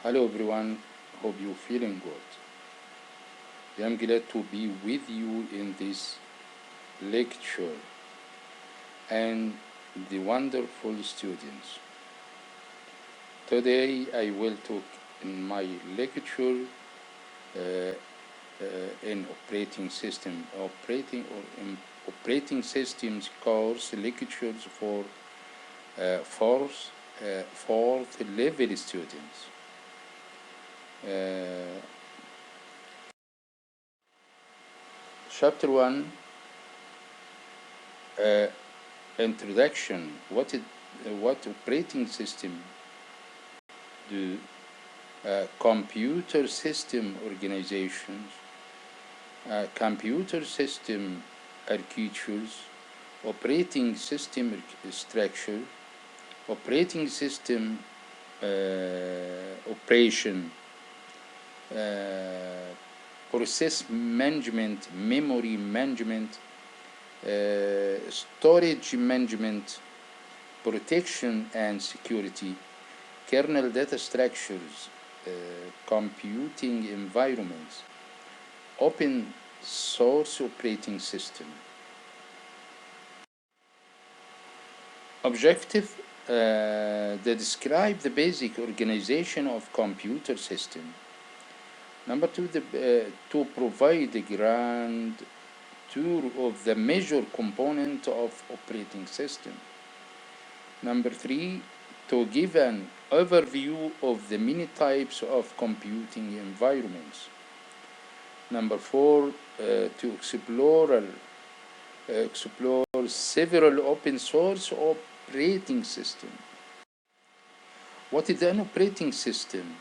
Hello everyone, hope you're feeling good. I'm glad to be with you in this lecture and the wonderful students. Today I will talk in my lecture in operating systems course lectures for fourth level students. Chapter 1, Introduction. What operating system do? Computer system organizations, computer system architectures, operating system structure, operating system operation, process management, memory management, storage management, protection and security, kernel data structures, computing environments, open source operating system. Objective: they describe the basic organization of computer system. Number 2, to provide a grand tour of the major component of operating system. Number 3, to give an overview of the many types of computing environments. Number 4, to explore several open source operating systems. What is an operating system?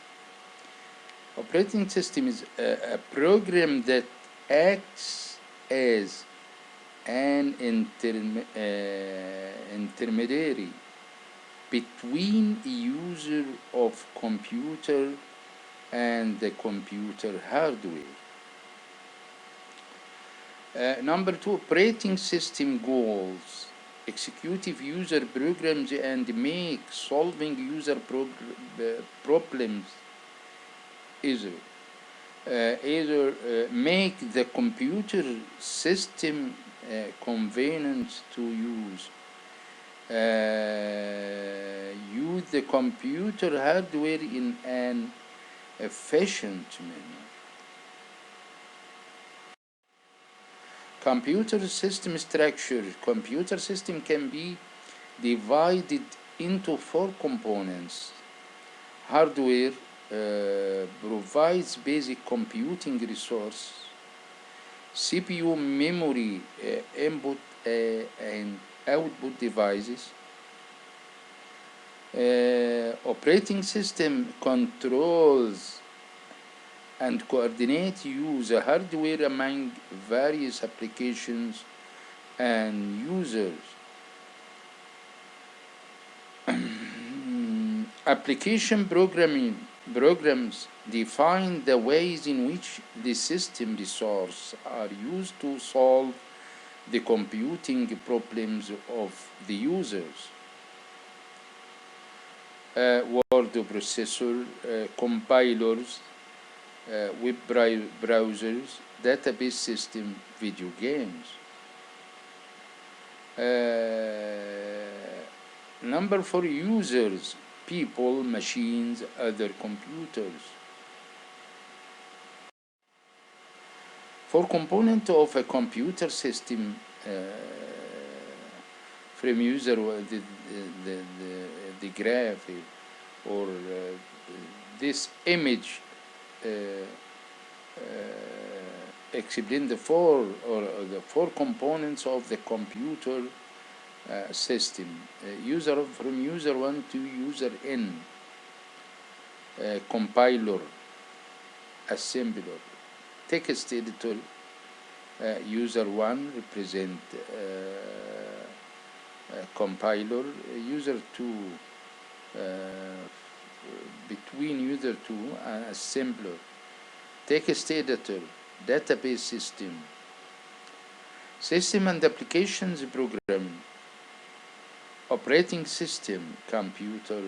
Operating system is a program that acts as an intermediary between a user of computer and the computer hardware. Number 2, operating system goals. Executive user programs and make solving user problems either make the computer system convenient to use the computer hardware in an efficient manner. Computer system structure. Computer system can be divided into 4 components. Hardware provides basic computing resource. CPU, memory, input and output devices. Operating system controls and coordinates user hardware among various applications and users. Application programs define the ways in which the system resources are used to solve the computing problems of the users. Word processor, compilers, web browsers, database system, video games. Number 4, users, people, machines, other computers. 4 components of a computer system from user, the graph or this image explain the 4 components of the computer system. From user 1 to user n, compiler, assembler, text editor. User 1 represent compiler, user 2 between user 2 and assembler, text editor, database system, system and applications programming, operating system, computer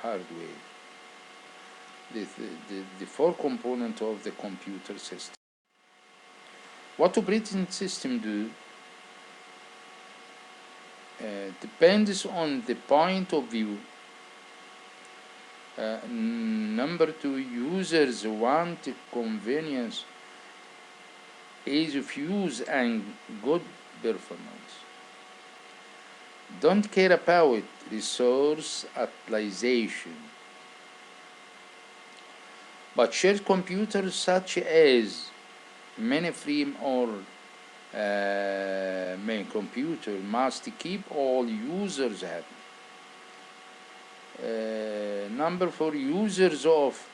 hardware. the four components of the computer system. What operating system do depends on the point of view. Number two, users want convenience, ease of use, and good performance. Don't care about resource utilization. But shared computers such as mainframe or main computer must keep all users happy. Number four, users of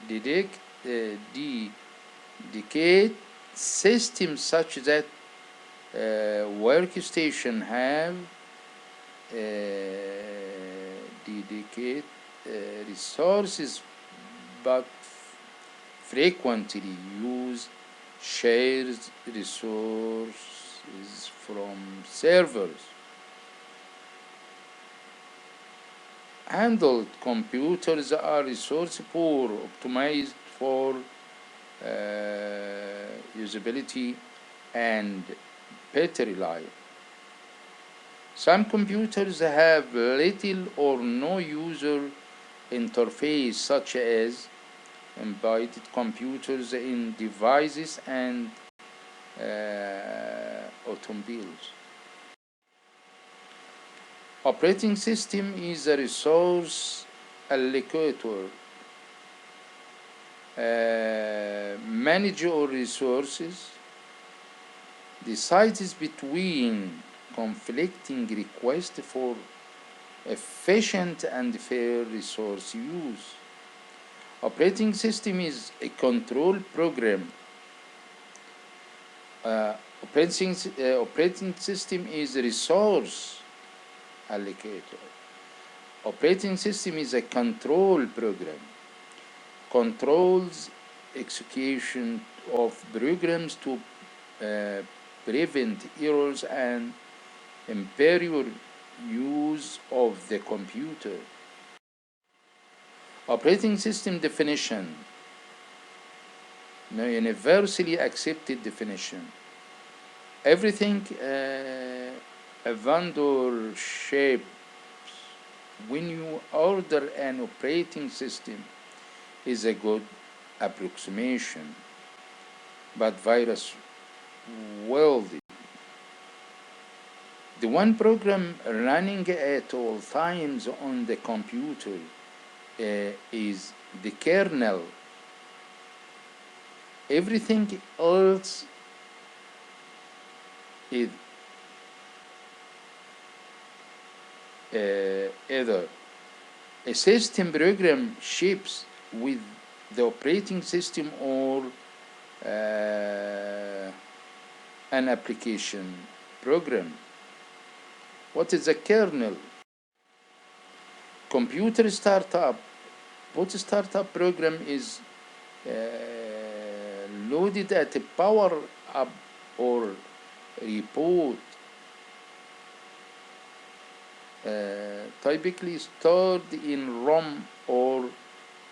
dedicate systems such that workstation have dedicate resources but frequently use shared resources from servers. Handled computers are resource poor, optimized for usability and battery life. Some computers have little or no user interface, such as embedded computers in devices and automobiles. Operating system is a resource allocator. Manage your resources, decides between conflicting requests for efficient and fair resource use. Operating system is a control program. Operating system is a resource allocator. Operating system is a control program. Controls execution of programs to prevent errors and imperial use of the computer. Operating system definition. No universally accepted definition. Everything a vendor shapes when you order an operating system is a good approximation, but virus worldly. The one program running at all times on the computer is the kernel. Everything else is either a system program ships with the operating system or an application program. What is a kernel? Computer startup. Boot startup program is loaded at a power up or reboot. Typically stored in ROM or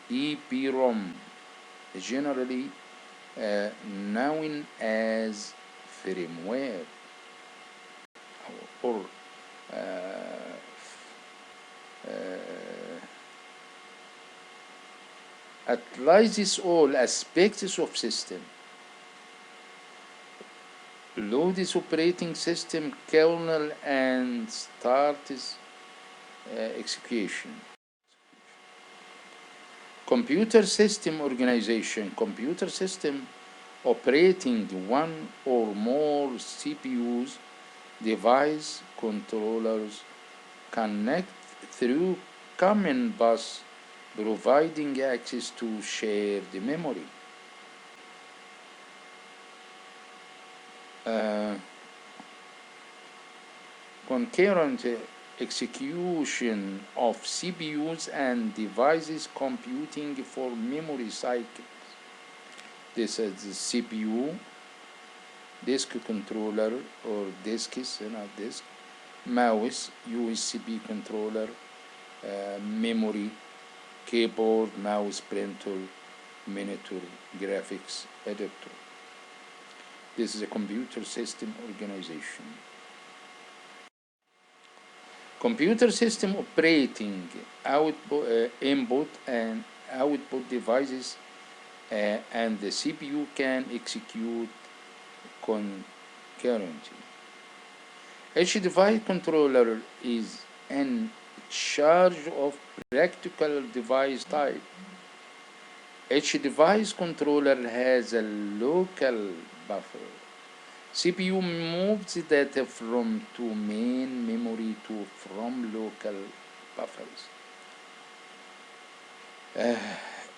EPROM, generally known as firmware or analyzes all aspects of system. Loads operating system kernel and starts execution. Computer system organization. Computer system operating one or more CPUs, device controllers, connect through common bus, providing access to shared memory. Concurrent execution of CPUs and devices computing for memory cycles. This is the CPU, disk controller or disks, not disk, mouse, USB controller, memory, keyboard, mouse, printer, monitor, graphics, adapter. This is a computer system organization. Computer system operating input and output devices and the CPU can execute concurrently. Each device controller is in charge of practical device type. Each device controller has a local buffer. CPU moves data from main memory to from local buffers.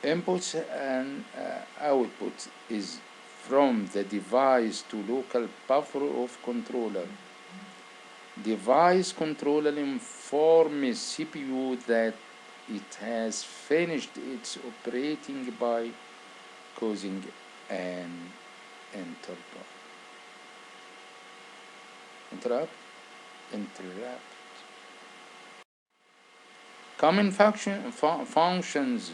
Inputs and outputs is from the device to local buffer of controller. Device controller informs CPU that it has finished its operating by causing an interrupt. Common functions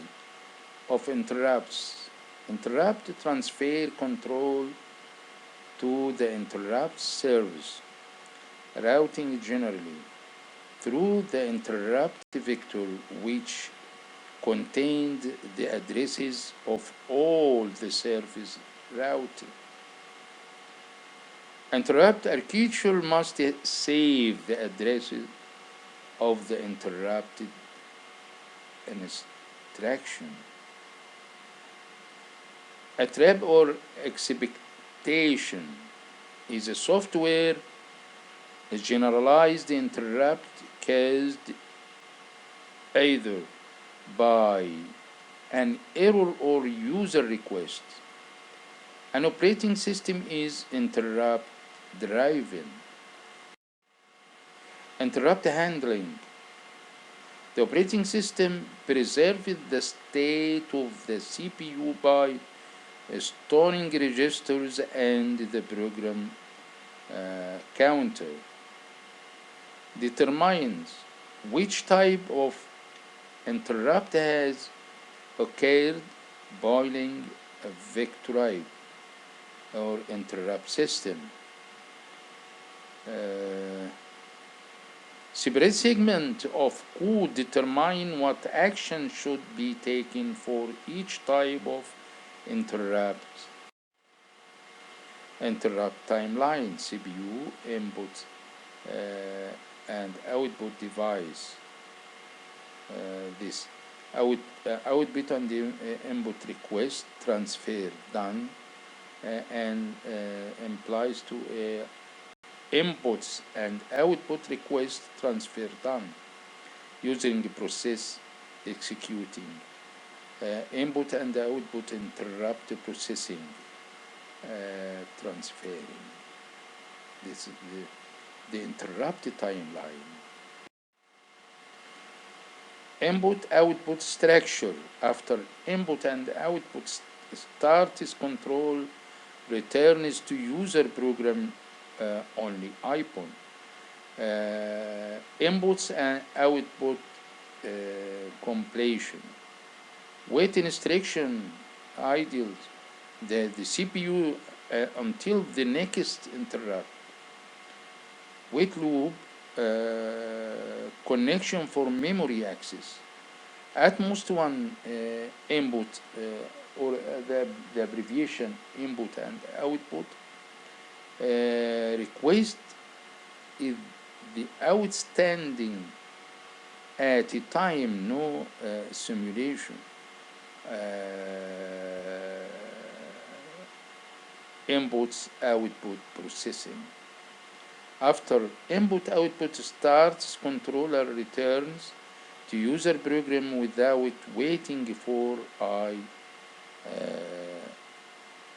of interrupts. Interrupt transfer control to the interrupt service. Routing generally through the interrupt vector, which contained the addresses of all the service routing. Interrupt architecture must save the addresses of the interrupted instruction. A trap or expectation is a software generalized interrupt caused either by an error or user request. An operating system is interrupt driven. Interrupt handling. The operating system preserves the state of the CPU by storing registers and the program counter. Determines which type of interrupt has occurred, boiling a vectorized or interrupt system. Separate segment of code determine what action should be taken for each type of interrupt. Interrupt timeline, CPU input and output device. This output and the input request transfer done and implies to inputs and output request transfer done using the process executing. Input and output interrupt processing transferring. This is the interrupt timeline. Input-output structure. After input and output starts control returns to user program only icon. Inputs and output completion. Wait instruction idle the CPU until the next interrupt. Wait loop connection for memory access. At most one input or the abbreviation input and output request is the outstanding at a time no simulation. Inputs output processing. After input-output starts, controller returns to user program without waiting for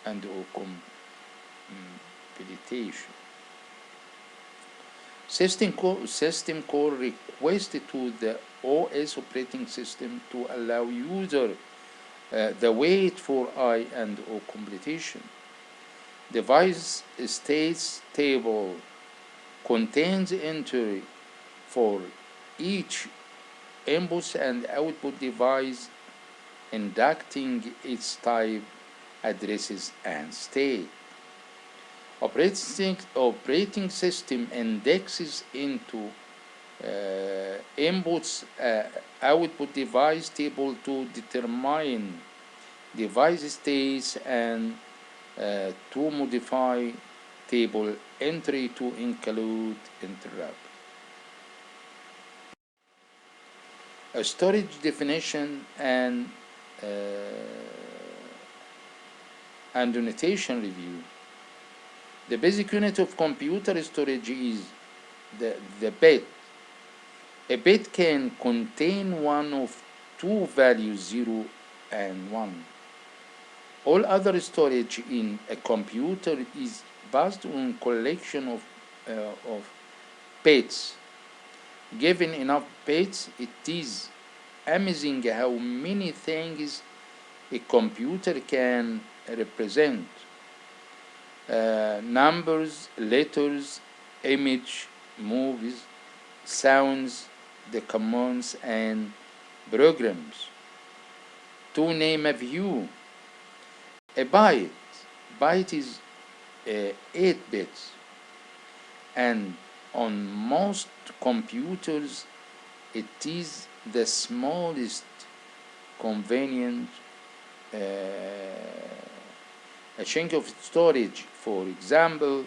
and or completion. System call request to the OS operating system to allow user the wait for and or completion. Device states table contains entry for each inputs and output device inducting its type, addresses, and state. Operating system indexes into inputs output device table to determine device states and to modify table entry to include interrupt. A storage definition and notation review. The basic unit of computer storage is the bit. A bit can contain one of two values, 0 and 1. All other storage in a computer is based on collection of bits. Given enough bits, it is amazing how many things a computer can represent. Numbers, letters, image, movies, sounds, the commands and programs. To name a few, a byte is 8 bits, and on most computers it is the smallest convenient a chunk of storage. For example,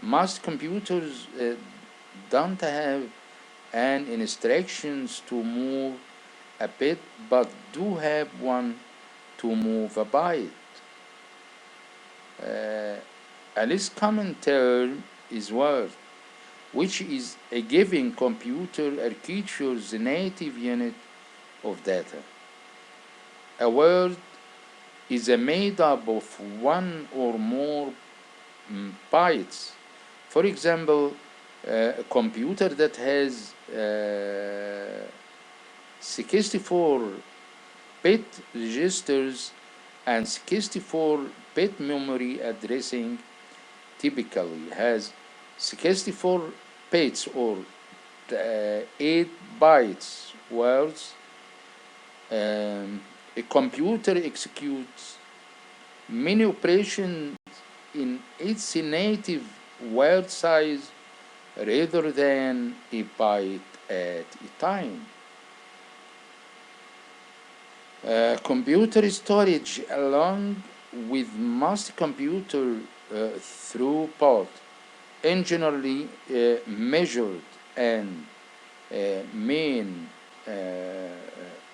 most computers don't have an instructions to move a bit, but do have one to move a byte. A less common term is word, which is a given computer architecture's native unit of data. A word is made up of one or more bytes. For example, a computer that has 64-bit registers and 64-bit memory addressing typically has 64 bits or 8 bytes words. A computer executes many operations in its native word size rather than a byte at a time. Computer storage, along with most computer throughput, in generally measured and mean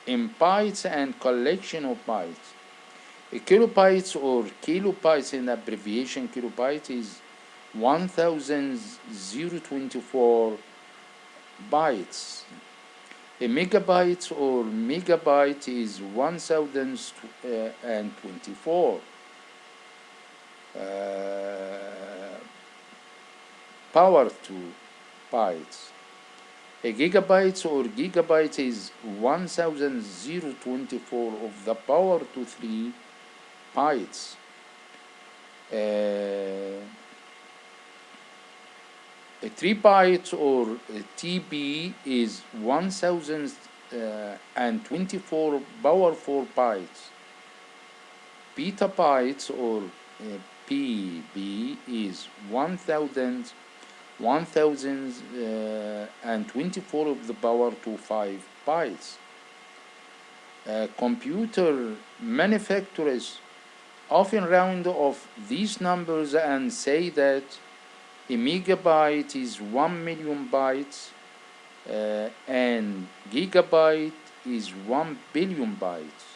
in bytes and collection of bytes. Kilobytes or kilobytes in abbreviation, kilobyte is 1024 bytes. A megabyte or megabyte is 1024 power 2 bytes. A gigabyte or gigabyte is 1024 of the power to 3 bytes. A 3 byte or a TB is 1024 power 4 bytes. Petabytes or PB is 1024 of the power to 5 bytes. Computer manufacturers often round off these numbers and say that a megabyte is 1 million bytes and gigabyte is 1 billion bytes.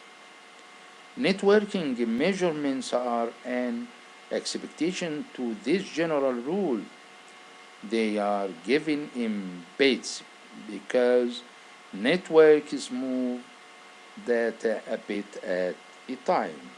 Networking measurements are an exception to this general rule. They are given in bits because networks move data a bit at a time.